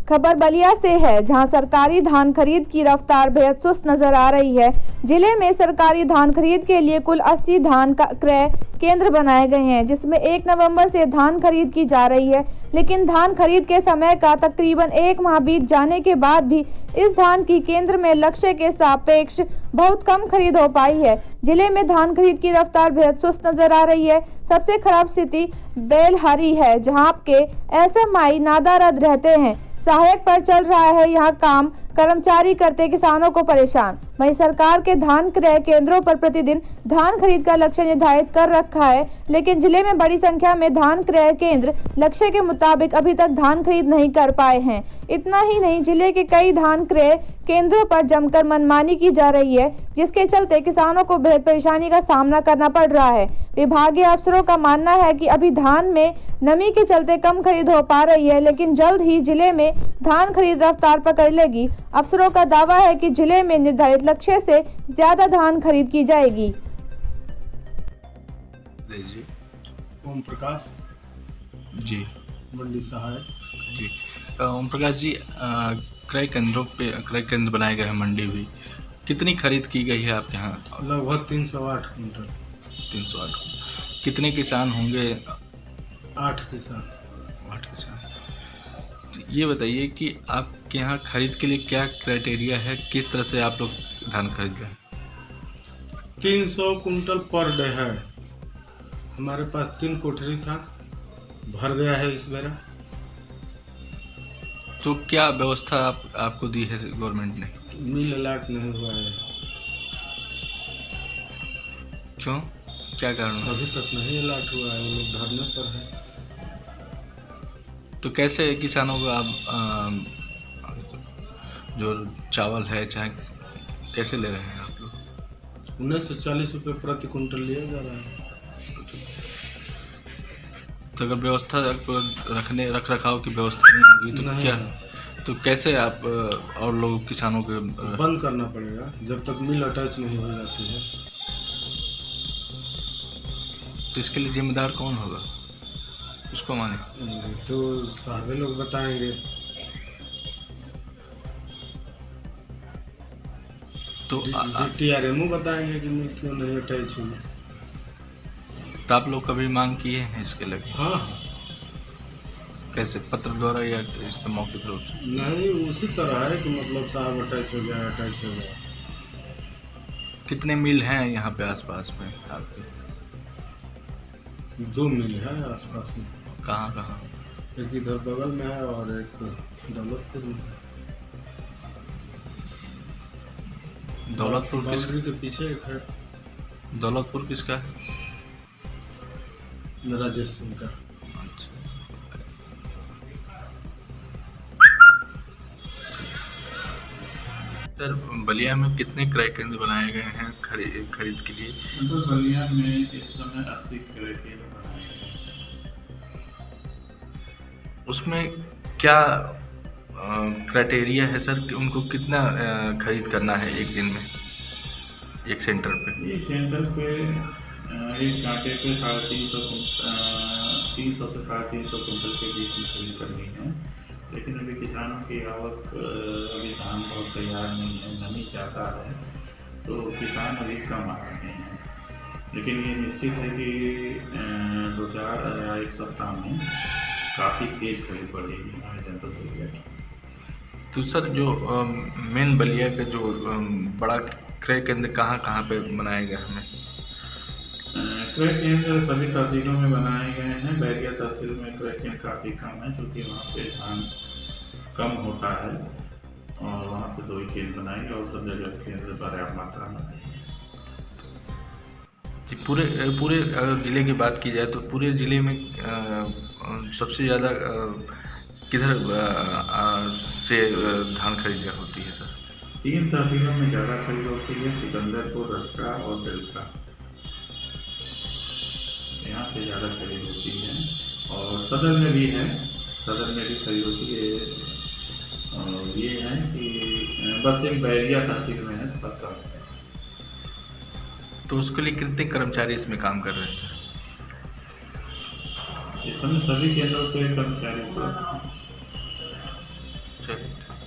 खबर बलिया से है, जहां सरकारी धान खरीद की रफ्तार बेहद सुस्त नजर आ रही है। जिले में सरकारी धान खरीद के लिए कुल 80 धान क्रय केंद्र बनाए गए हैं, जिसमें 1 नवंबर से धान खरीद की जा रही है। लेकिन धान खरीद के समय का तकरीबन 1 माह बीत जाने के बाद भी इस धान की केंद्र में लक्ष्य के सापेक्ष बहुत कम खरीद हो पाई है। जिले में धान खरीद की रफ्तार बेहद सुस्त नजर आ रही है। सबसे खराब स्थिति बेलहरी है, जहां के एसएमआई नादारद रहते हैं। सहायक पर चल रहा है यह काम, कर्मचारी करते किसानों को परेशान। वहीं सरकार के धान क्रय केंद्रों पर प्रतिदिन धान खरीद का लक्ष्य निर्धारित कर रखा है, लेकिन जिले में बड़ी संख्या में धान क्रय केंद्र लक्ष्य के मुताबिक अभी तक धान खरीद नहीं कर पाए हैं। इतना ही नहीं, जिले के कई धान क्रय केंद्रों पर जमकर मनमानी की जा रही है, जिसके चलते किसानों को बेहद परेशानी का सामना करना पड़ रहा है। विभागीय अफसरों का मानना है कि अभी धान में नमी के चलते कम खरीद हो पा रही है, लेकिन जल्द ही जिले में धान खरीद रफ्तार पकड़ लेगी। अफसरों का दावा है कि जिले में निर्धारित लक्ष्य से ज्यादा धान खरीद की जाएगी। ओम प्रकाश जी मंडी सहायक जी। ओम प्रकाश जी, क्रय केंद्रों पे क्रय केंद्र बनाए गए हैं मंडी भी, कितनी खरीद की गई है आपके यहाँ? लगभग 308 कुंटल। 308। कितने किसान होंगे? 8 किसान। 8 किसान। ये बताइए कि आपके यहाँ खरीद के लिए क्या क्राइटेरिया है, किस तरह से आप लोग धान खरीद रहे हैं? 300 कुंटल पर डे है। हमारे पास 3 कोठरी था, भर गया है इस बेरा। तो क्या व्यवस्था आपको दी है गवर्नमेंट ने? मिल अलॉट नहीं हुआ है। क्यों, क्या कारण है? अभी तक नहीं अलॉट हुआ है, वो लोग धरने पर है। तो कैसे किसानों को आप जो चावल है चाहे कैसे ले रहे हैं आप लोग? 1940 रुपये प्रति कुंटल लिया जा रहा है। तो अगर व्यवस्था रख रखाव की व्यवस्था नहीं होगी तो नहीं क्या है। तो कैसे आप और लोग किसानों को बंद करना पड़ेगा जब तक मिल अटैच नहीं हो जाती है। तो इसके लिए जिम्मेदार कौन होगा, उसको माने? तो साहबे लोग बताएंगे। तो TRMO बताएंगे कि मिल क्यों नहीं अटैच हुई। तो आप लोग कभी मांग किए हैं इसके लगे? हाँ, कैसे, पत्र द्वारा या इस मौखिक रूप से? नहीं, उसी तरह है कि मतलब साहब अटैच हो जाए, अटैच हो जाए। कितने मिल हैं यहाँ पे आसपास में आपके? 2 मिल है आसपास में। कहाँ कहाँ? एक इधर बगल में है और एक दौलतपुर में है। दौलतपुर बाउंड्री के पीछे एक है। दौलतपुर किसका है? राजेश सिंह का। अच्छा। सर, बलिया में कितने क्रय केंद्र बनाए गए हैं खरीद के लिए? तो बलिया में इस समय 80 क्रय केंद्र बनाए गए हैं। उसमें क्या क्राइटेरिया है सर कि उनको कितना खरीद करना है एक दिन में, एक सेंटर पे? एक सेंटर पे एक कांटे पे 350 से 350 कुंटल के बीच में खरीद करनी है। लेकिन अभी किसानों की आवक, अभी धान बहुत तैयार नहीं है, नमी ज़्यादा है, तो किसान अभी कम आ रहे हैं। लेकिन ये निश्चित है कि 2-4 या 1 सप्ताह में काफ़ी तेज खरीद बढ़ेगी हमारे जनता से। तो सर, जो मेन बलिया का जो बड़ा क्रय केंद्र कहाँ कहाँ पे बनाया गया हमें? क्रय केंद्र सभी तहसीलों में बनाए गए हैं। बैरिया तहसील में क्रय केंद्र काफ़ी कम है, क्योंकि वहाँ पे धान कम होता है और वहाँ पे 2 ही केंद्र बनाएंगे और सब जगह केंद्र पर्याप्त मात्रा में। पूरे अगर ज़िले की बात की जाए तो पूरे ज़िले में सबसे ज़्यादा किधर से धान खरीदी होती है सर? 3 तहसीलों में ज़्यादा खरीद होती है, सिकंदरपुर, रसका और तिलका। यहाँ पे ज़्यादा खरीद होती है और सदर में भी है, सदर में भी खरीद होती है। और ये है कि बस एक बैरिया तहसील में है पक्का। तो उसके लिए कितने कर्मचारी इसमें काम कर रहे हैं सर? इस समय सभी केंद्रों पे कर्मचारी उपलब्ध हैं। चलिए।